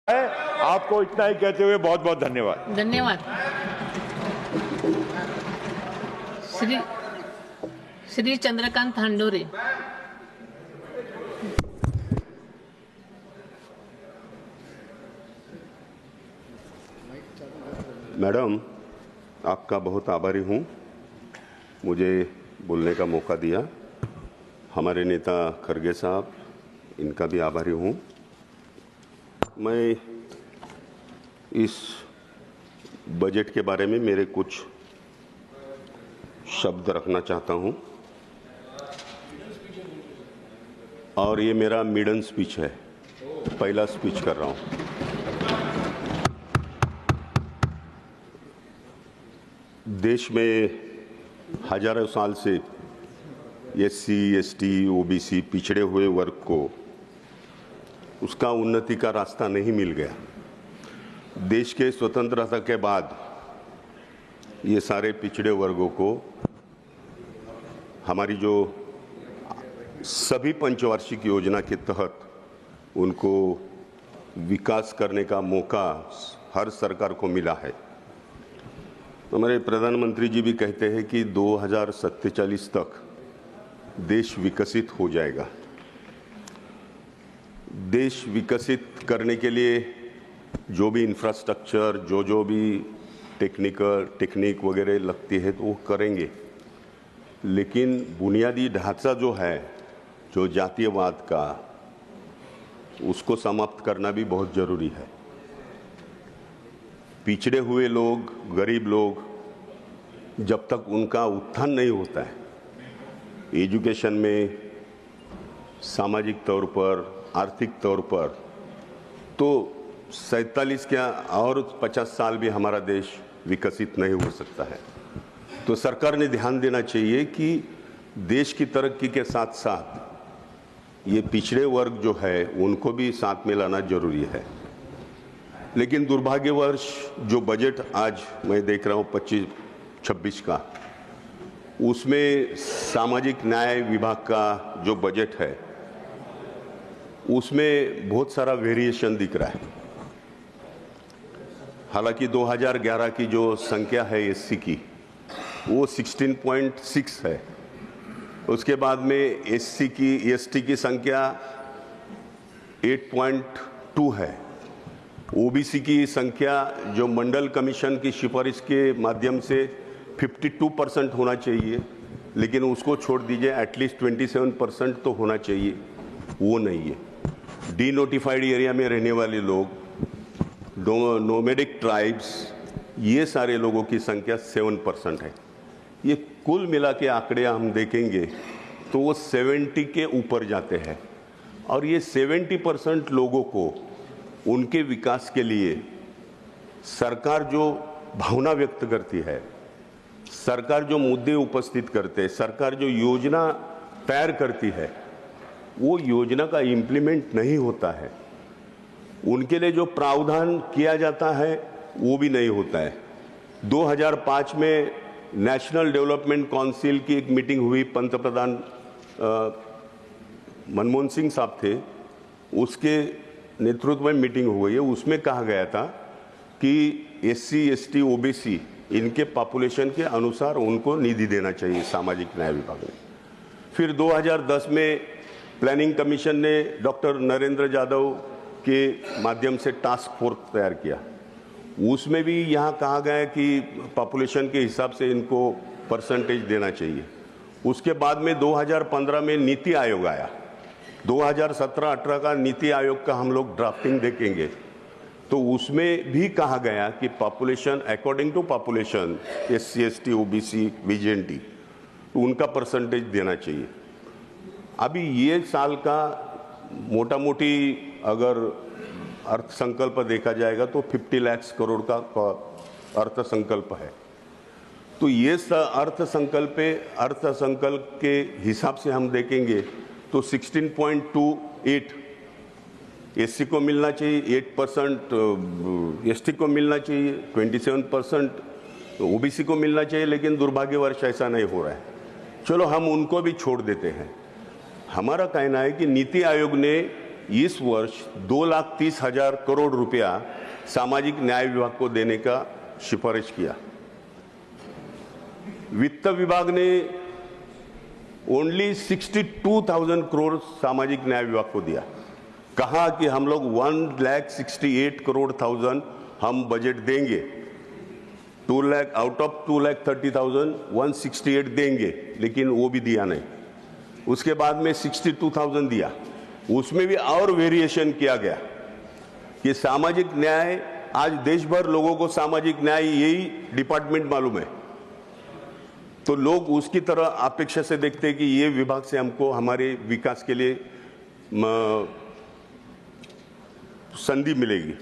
आपको इतना ही कहते हुए बहुत बहुत धन्यवाद। धन्यवाद। श्री चंद्रकांत हांडोरे। मैडम, आपका बहुत आभारी हूँ, मुझे बोलने का मौका दिया। हमारे नेता खरगे साहब, इनका भी आभारी हूँ। मैं इस बजट के बारे में मेरे कुछ शब्द रखना चाहता हूँ और ये मेरा मिडन स्पीच है, पहला स्पीच कर रहा हूँ। देश में हजारों साल से एससी, एसटी, ओबीसी, पिछड़े हुए वर्ग को उसका उन्नति का रास्ता नहीं मिल गया। देश के स्वतंत्रता के बाद ये सारे पिछड़े वर्गों को हमारी जो सभी पंचवार्षिक योजना के तहत उनको विकास करने का मौका हर सरकार को मिला है। हमारे प्रधानमंत्री जी भी कहते हैं कि 2047 तक देश विकसित हो जाएगा। देश विकसित करने के लिए जो भी इंफ्रास्ट्रक्चर, जो भी टेक्निक वगैरह लगती है तो वो करेंगे, लेकिन बुनियादी ढांचा जो है, जो जातीयवाद का, उसको समाप्त करना भी बहुत ज़रूरी है। पिछड़े हुए लोग, गरीब लोग, जब तक उनका उत्थान नहीं होता है एजुकेशन में, सामाजिक तौर पर, आर्थिक तौर पर, तो 47 क्या और 50 साल भी हमारा देश विकसित नहीं हो सकता है। तो सरकार ने ध्यान देना चाहिए कि देश की तरक्की के साथ साथ ये पिछड़े वर्ग जो है उनको भी साथ में लाना जरूरी है। लेकिन दुर्भाग्यवश जो बजट आज मैं देख रहा हूँ 25-26 का, उसमें सामाजिक न्याय विभाग का जो बजट है उसमें बहुत सारा वेरिएशन दिख रहा है। हालांकि 2011 की जो संख्या है एससी की वो 16.6 है, उसके बाद में एसटी की संख्या 8.2 है, ओबीसी की संख्या जो मंडल कमीशन की सिफारिश के माध्यम से 52% होना चाहिए, लेकिन उसको छोड़ दीजिए, एटलीस्ट 27% तो होना चाहिए, वो नहीं है। डी नोटिफाइड एरिया में रहने वाले लोग, नोमैडिक ट्राइब्स, ये सारे लोगों की संख्या 7% है। ये कुल मिला के आंकड़े हम देखेंगे तो वो 70 के ऊपर जाते हैं। और ये 70% लोगों को उनके विकास के लिए सरकार जो भावना व्यक्त करती है, सरकार जो मुद्दे उपस्थित करते हैं, सरकार जो योजना तैयार करती है, वो योजना का इम्प्लीमेंट नहीं होता है। उनके लिए जो प्रावधान किया जाता है वो भी नहीं होता है। 2005 में नेशनल डेवलपमेंट काउंसिल की एक मीटिंग हुई, पंतप्रधान मनमोहन सिंह साहब थे, उसके नेतृत्व में मीटिंग हुई है। उसमें कहा गया था कि एससी, एसटी, ओबीसी इनके पॉपुलेशन के अनुसार उनको निधि देना चाहिए सामाजिक न्याय विभाग ने। फिर 2010 में प्लानिंग कमीशन ने डॉक्टर नरेंद्र यादव के माध्यम से टास्क फोर्स तैयार किया, उसमें भी यहाँ कहा गया कि पॉपुलेशन के हिसाब से इनको परसेंटेज देना चाहिए। उसके बाद में 2015 में नीति आयोग आया, 2017-18 का नीति आयोग का हम लोग ड्राफ्टिंग देखेंगे तो उसमें भी कहा गया कि population according to population, SC, ST, OBC, VJNT, तो उनका परसेंटेज देना चाहिए। अभी ये साल का मोटा मोटी अगर अर्थ संकल्प देखा जाएगा तो 50 लाख करोड़ का अर्थ संकल्प है। तो ये अर्थ संकल्प के हिसाब से हम देखेंगे तो 16.28 एससी को मिलना चाहिए, 8% एसटी को मिलना चाहिए, 27% ओबीसी को मिलना चाहिए, लेकिन दुर्भाग्यवश ऐसा नहीं हो रहा है। चलो हम उनको भी छोड़ देते हैं। हमारा कहना है कि नीति आयोग ने इस वर्ष 2,30,000 करोड़ रुपया सामाजिक न्याय विभाग को देने का सिफारिश किया। वित्त विभाग ने ओनली 62,000 करोड़ सामाजिक न्याय विभाग को दिया। कहा कि हम लोग 1,68 करोड़ हम बजट देंगे, 2 लाख आउट ऑफ 2,30,000 168 देंगे, लेकिन वो भी दिया नहीं। उसके बाद में 62,000 दिया, उसमें भी और वेरिएशन किया गया कि सामाजिक न्याय, आज देश भर लोगों को सामाजिक न्याय यही डिपार्टमेंट मालूम है, तो लोग उसकी तरह अपेक्षा से देखते हैं कि ये विभाग से हमको हमारे विकास के लिए संधि मिलेगी।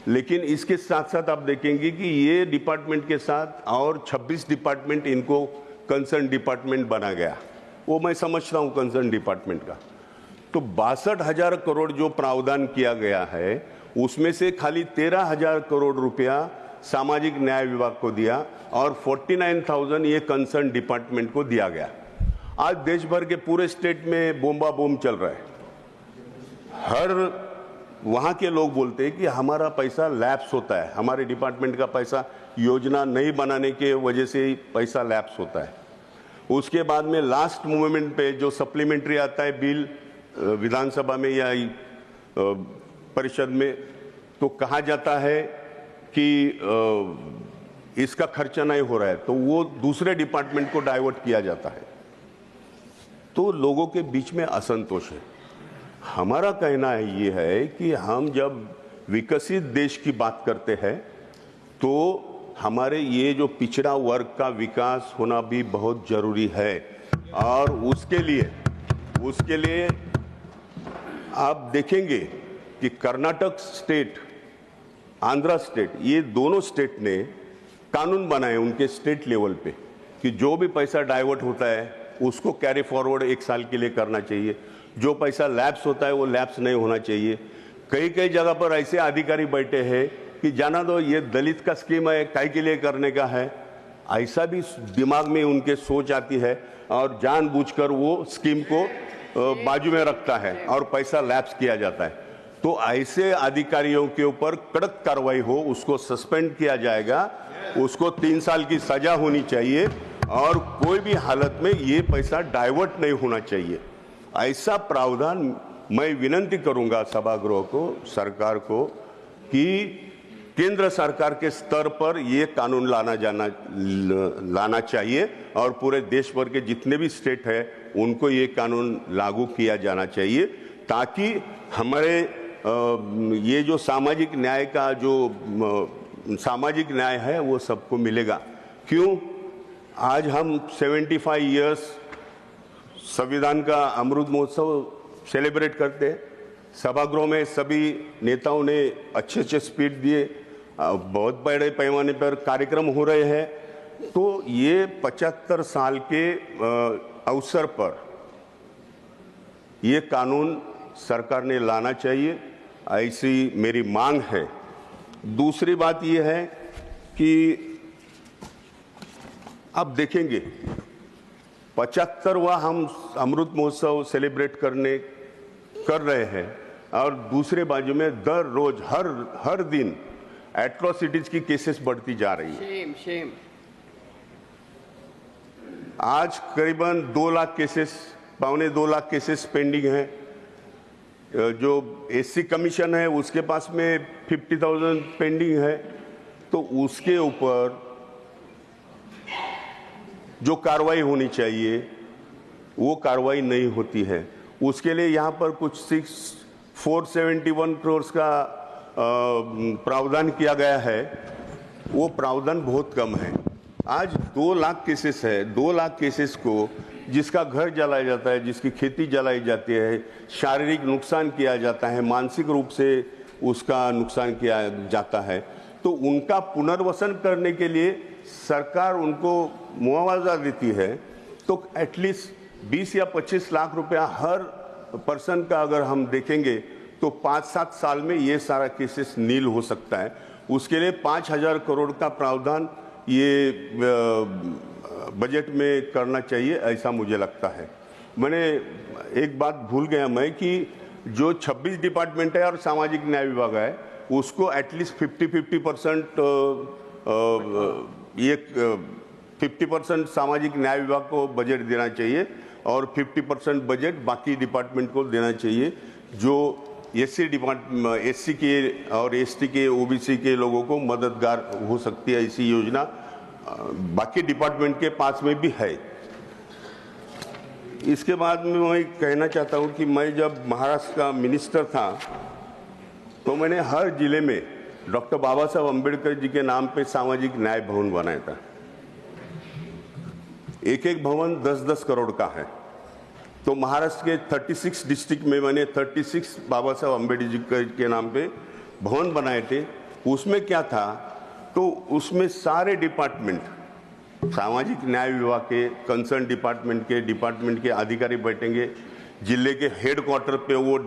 लेकिन इसके साथ साथ आप देखेंगे कि ये डिपार्टमेंट के साथ और 26 डिपार्टमेंट इनको कंसर्न डिपार्टमेंट बना गया। वो मैं समझता हूँ कंसर्न डिपार्टमेंट का। तो 62,000 करोड़ जो प्रावधान किया गया है, उसमें से खाली 13,000 करोड़ रुपया सामाजिक न्याय विभाग को दिया और 49,000 ये कंसर्न डिपार्टमेंट को दिया गया। आज देश भर के पूरे स्टेट में बोम्बा बोम चल रहा है। हर वहाँ के लोग बोलते हैं कि हमारा पैसा लैप्स होता है, हमारे डिपार्टमेंट का पैसा योजना नहीं बनाने के वजह से ही पैसा लैप्स होता है। उसके बाद में लास्ट मोमेंट पे जो सप्लीमेंट्री आता है बिल विधानसभा में या परिषद में, तो कहा जाता है कि इसका खर्चा नहीं हो रहा है, तो वो दूसरे डिपार्टमेंट को डाइवर्ट किया जाता है। तो लोगों के बीच में असंतोष है। हमारा कहना ये है कि हम जब विकसित देश की बात करते हैं तो हमारे ये जो पिछड़ा वर्ग का विकास होना भी बहुत जरूरी है। और उसके लिए आप देखेंगे कि कर्नाटक स्टेट, आंध्रा स्टेट, ये दोनों स्टेट ने कानून बनाए उनके स्टेट लेवल पे कि जो भी पैसा डाइवर्ट होता है उसको कैरी फॉरवर्ड 1 साल के लिए करना चाहिए। जो पैसा लैप्स होता है वो लैप्स नहीं होना चाहिए। कई कई जगह पर ऐसे अधिकारी बैठे हैं कि जाना दो, ये दलित का स्कीम है, काय के लिए करने का है, ऐसा भी दिमाग में उनके सोच आती है और जानबूझकर वो स्कीम को बाजू में रखता है और पैसा लैप्स किया जाता है। तो ऐसे अधिकारियों के ऊपर कड़क कार्रवाई हो, उसको सस्पेंड किया जाएगा, उसको 3 साल की सजा होनी चाहिए और कोई भी हालत में ये पैसा डाइवर्ट नहीं होना चाहिए। ऐसा प्रावधान मैं विनती करूंगा सभागृह को, सरकार को, कि केंद्र सरकार के स्तर पर ये कानून लाना चाहिए और पूरे देश भर के जितने भी स्टेट है उनको ये कानून लागू किया जाना चाहिए, ताकि हमारे ये जो सामाजिक न्याय का जो सामाजिक न्याय है वो सबको मिलेगा। क्यों आज हम 75 इयर्स संविधान का अमृत महोत्सव सेलिब्रेट करते हैं। सभागृह में सभी नेताओं ने अच्छे स्पीच दिए, बहुत बड़े पैमाने पर कार्यक्रम हो रहे हैं। तो ये 75 साल के अवसर पर ये कानून सरकार ने लाना चाहिए, ऐसी मेरी मांग है। दूसरी बात ये है कि अब देखेंगे 75वां हम अमृत महोत्सव सेलिब्रेट कर रहे हैं और दूसरे बाजू में दर रोज हर दिन एट्रोसिटीज की केसेस बढ़ती जा रही है। शेम। आज करीबन 2 lakh cases, 2.25 lakh cases pending है। जो एससी कमीशन है उसके पास में 50,000 पेंडिंग है। तो उसके ऊपर जो कार्रवाई होनी चाहिए वो कार्रवाई नहीं होती है। उसके लिए यहाँ पर कुछ 471 करोड़ का प्रावधान किया गया है, वो प्रावधान बहुत कम है। आज 2 लाख केसेस है, 2 लाख केसेस को जिसका घर जलाया जाता है, जिसकी खेती जलाई जाती है, शारीरिक नुकसान किया जाता है, मानसिक रूप से उसका नुकसान किया जाता है, तो उनका पुनर्वसन करने के लिए सरकार उनको मुआवजा देती है। तो एटलीस्ट 20 या 25 लाख रुपया हर पर्सन का अगर हम देखेंगे तो 5-7 साल में ये सारा केसेस नील हो सकता है। उसके लिए 5,000 करोड़ का प्रावधान ये बजट में करना चाहिए, ऐसा मुझे लगता है। मैंने एक बात भूल गया मैं कि जो 26 डिपार्टमेंट है और सामाजिक न्याय विभाग है उसको एटलीस्ट 50% ये 50% सामाजिक न्याय विभाग को बजट देना चाहिए और 50% बजट बाकी डिपार्टमेंट को देना चाहिए। जो एससी के और एसटी के ओबीसी के लोगों को मददगार हो सकती है, ऐसी योजना बाकी डिपार्टमेंट के पास में भी है। इसके बाद में मैं कहना चाहता हूं कि मैं जब महाराष्ट्र का मिनिस्टर था तो मैंने हर जिले में डॉक्टर बाबा साहब अम्बेडकर जी के नाम पे सामाजिक न्याय भवन बनाया था। एक एक भवन 10-10 करोड़ का है। तो महाराष्ट्र के 36 डिस्ट्रिक्ट में मैंने 36 बाबा साहब अम्बेडकर जी के नाम पे भवन बनाए थे। उसमें क्या था, तो उसमें सारे डिपार्टमेंट, सामाजिक न्याय विभाग के कंसर्न डिपार्टमेंट के अधिकारी बैठेंगे। जिले के हेडक्वार्टर पे वो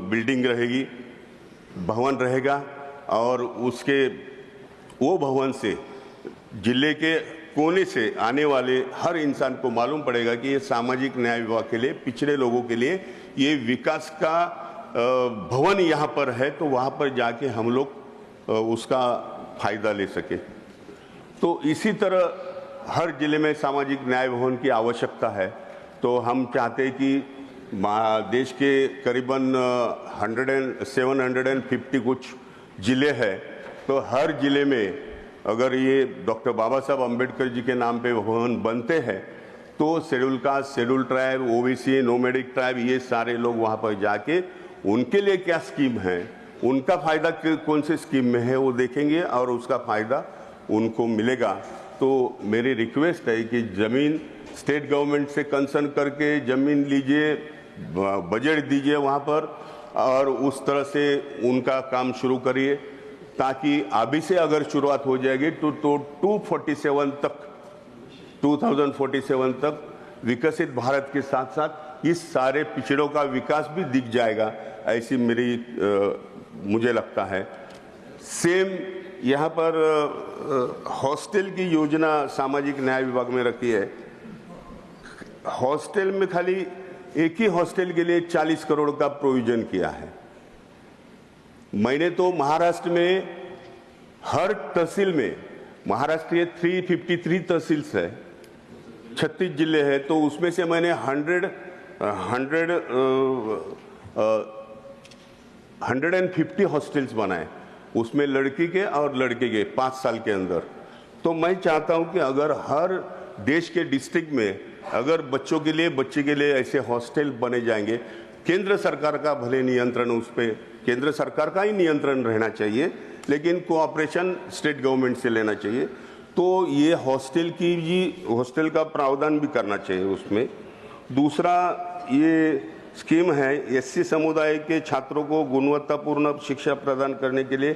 बिल्डिंग रहेगी, भवन रहेगा और उसके वो भवन से जिले के कोने से आने वाले हर इंसान को मालूम पड़ेगा कि ये सामाजिक न्याय विभाग के लिए, पिछड़े लोगों के लिए ये विकास का भवन यहाँ पर है, तो वहाँ पर जाके हम लोग उसका फायदा ले सके। तो इसी तरह हर जिले में सामाजिक न्याय भवन की आवश्यकता है। तो हम चाहते हैं कि देश के करीबन 750 कुछ जिले हैं, तो हर जिले में अगर ये डॉक्टर बाबा साहब अम्बेडकर जी के नाम पे भवन बनते हैं तो schedule caste, schedule tribe, OBC, nomadic tribe, ये सारे लोग वहाँ पर जाके उनके लिए क्या स्कीम है, उनका फायदा कौन से स्कीम में है वो देखेंगे और उसका फायदा उनको मिलेगा। तो मेरी रिक्वेस्ट है कि ज़मीन स्टेट गवर्नमेंट से कंसर्न करके ज़मीन लीजिए, बजट दीजिए वहाँ पर और उस तरह से उनका काम शुरू करिए, ताकि अभी से अगर शुरुआत हो जाएगी तो 2047 तक विकसित भारत के साथ साथ इस सारे पिछड़ों का विकास भी दिख जाएगा, ऐसी मेरी मुझे लगता है। सेम यहाँ पर हॉस्टल की योजना सामाजिक न्याय विभाग में रखी है। हॉस्टल में खाली एक ही हॉस्टल के लिए 40 करोड़ का प्रोविजन किया है। मैंने तो महाराष्ट्र में हर तहसील में, महाराष्ट्र के 353 तहसील्स है, 36 जिले हैं, तो उसमें से मैंने 150 हॉस्टल्स बनाए, उसमें लड़की के और लड़के के 5 साल के अंदर। तो मैं चाहता हूं कि अगर हर देश के डिस्ट्रिक्ट में अगर बच्चे के लिए ऐसे हॉस्टल बने जाएंगे, केंद्र सरकार का भले नियंत्रण, उस पर केंद्र सरकार का ही नियंत्रण रहना चाहिए, लेकिन कोऑपरेशन स्टेट गवर्नमेंट से लेना चाहिए। तो ये हॉस्टल का प्रावधान भी करना चाहिए उसमें। दूसरा ये स्कीम है, एससी समुदाय के छात्रों को गुणवत्तापूर्ण शिक्षा प्रदान करने के लिए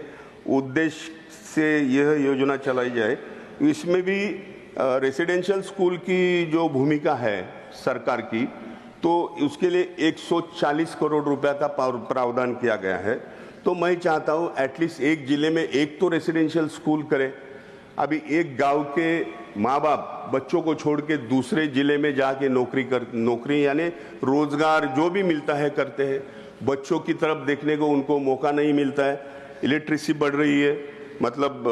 उद्देश्य से यह योजना चलाई जाए। इसमें भी रेसिडेंशियल स्कूल की जो भूमिका है सरकार की, तो उसके लिए 140 करोड़ रुपया का प्रावधान किया गया है। तो मैं चाहता हूँ एटलीस्ट एक जिले में एक तो रेसिडेंशियल स्कूल करे। अभी एक गांव के माँ बाप बच्चों को छोड़ के दूसरे जिले में जाके नौकरी यानी रोजगार जो भी मिलता है करते हैं, बच्चों की तरफ देखने को उनको मौका नहीं मिलता है। इलेक्ट्रिसिटी बढ़ रही है, मतलब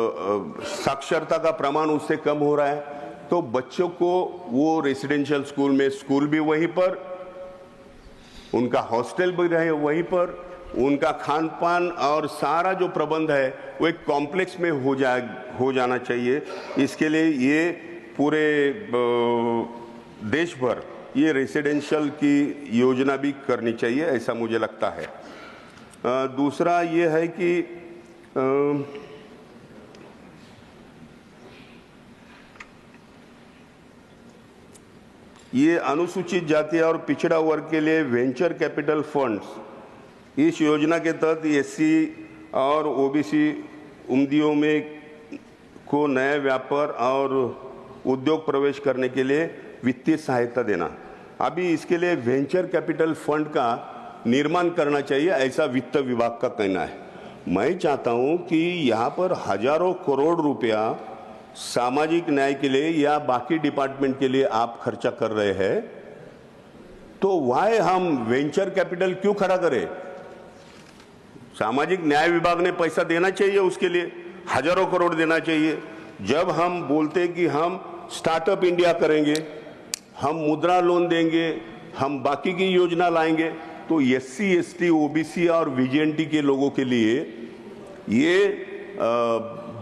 साक्षरता का प्रमाण उससे कम हो रहा है, तो बच्चों को वो रेसिडेंशियल स्कूल में, स्कूल भी वहीं पर, उनका हॉस्टल भी रहे वहीं पर, उनका खान पान और सारा जो प्रबंध है वो एक कॉम्प्लेक्स में हो जाना चाहिए। इसके लिए ये पूरे देश भर ये रेसिडेंशियल की योजना भी करनी चाहिए, ऐसा मुझे लगता है। दूसरा ये है कि ये अनुसूचित जाति और पिछड़ा वर्ग के लिए वेंचर कैपिटल फंड्स, इस योजना के तहत एससी और ओबीसी उम्मीदों में को नए व्यापार और उद्योग प्रवेश करने के लिए वित्तीय सहायता देना। अभी इसके लिए वेंचर कैपिटल फंड का निर्माण करना चाहिए, ऐसा वित्त विभाग का कहना है। मैं चाहता हूं कि यहाँ पर हजारों करोड़ रुपया सामाजिक न्याय के लिए या बाकी डिपार्टमेंट के लिए आप खर्चा कर रहे हैं, तो वाई हम वेंचर कैपिटल क्यों खड़ा करें? सामाजिक न्याय विभाग ने पैसा देना चाहिए, उसके लिए हजारों करोड़ देना चाहिए। जब हम बोलते कि हम स्टार्टअप इंडिया करेंगे, हम मुद्रा लोन देंगे, हम बाकी की योजना लाएंगे, तो SC, ST, OBC और VGNT के लोगों के लिए ये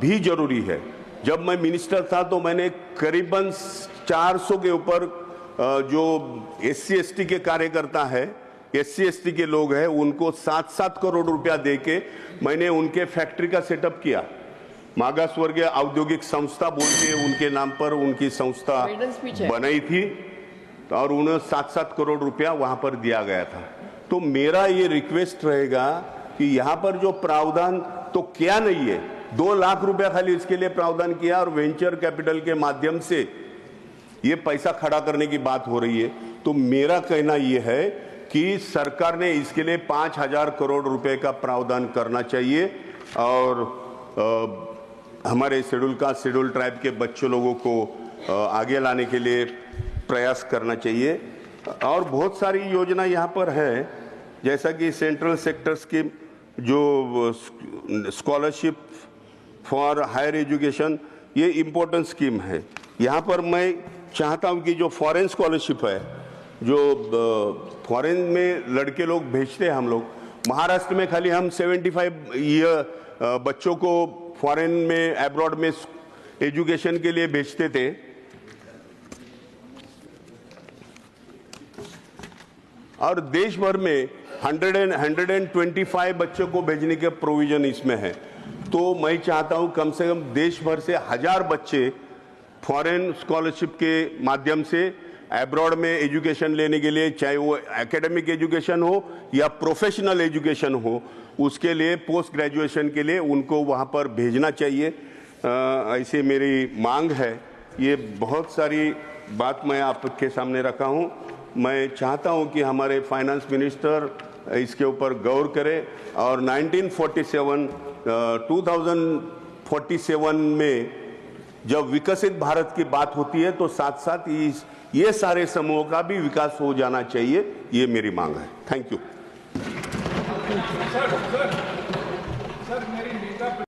भी जरूरी है। जब मैं मिनिस्टर था तो मैंने करीबन 400 के ऊपर जो SC, ST के कार्यकर्ता है, SC, ST के लोग हैं, उनको 7-7 करोड़ रुपया देके मैंने उनके फैक्ट्री का सेटअप किया। मागास वर्गीय औद्योगिक संस्था बोल के उनके नाम पर उनकी संस्था बनाई थी और उन्हें 7-7 करोड़ रुपया वहां पर दिया गया था। तो मेरा ये रिक्वेस्ट रहेगा कि यहाँ पर जो प्रावधान तो क्या नहीं है, 2 लाख रुपया खाली इसके लिए प्रावधान किया और वेंचर कैपिटल के माध्यम से ये पैसा खड़ा करने की बात हो रही है। तो मेरा कहना यह है कि सरकार ने इसके लिए 5,000 करोड़ रुपए का प्रावधान करना चाहिए और हमारे शेड्यूल कास्ट, शेड्यूल ट्राइब के बच्चों लोगों को आगे लाने के लिए प्रयास करना चाहिए। और बहुत सारी योजना यहाँ पर है, जैसा कि सेंट्रल सेक्टर स्कीम, जो स्कॉलरशिप फॉर हायर एजुकेशन, ये इम्पोर्टेंट स्कीम है। यहाँ पर मैं चाहता हूँ कि जो फॉरेन स्कॉलरशिप है, जो फॉरेन में लड़के लोग भेजते हैं हम लोग, महाराष्ट्र में खाली हम 75 ईयर बच्चों को फॉरेन में, एब्रॉड में एजुकेशन के लिए भेजते थे। और देश भर में 125 बच्चों को भेजने के प्रोविजन इसमें है। तो मैं चाहता हूं कम से कम देश भर से 1000 बच्चे फॉरेन स्कॉलरशिप के माध्यम से एब्रॉड में एजुकेशन लेने के लिए, चाहे वो एकेडमिक एजुकेशन हो या प्रोफेशनल एजुकेशन हो, उसके लिए पोस्ट ग्रेजुएशन के लिए उनको वहाँ पर भेजना चाहिए। ऐसे मेरी मांग है। ये बहुत सारी बात मैं आपके सामने रखा हूँ। मैं चाहता हूँ कि हमारे फाइनेंस मिनिस्टर इसके ऊपर गौर करें और 2047 में जब विकसित भारत की बात होती है तो साथ साथ ये सारे समूहों का भी विकास हो जाना चाहिए। ये मेरी मांग है। Thank you.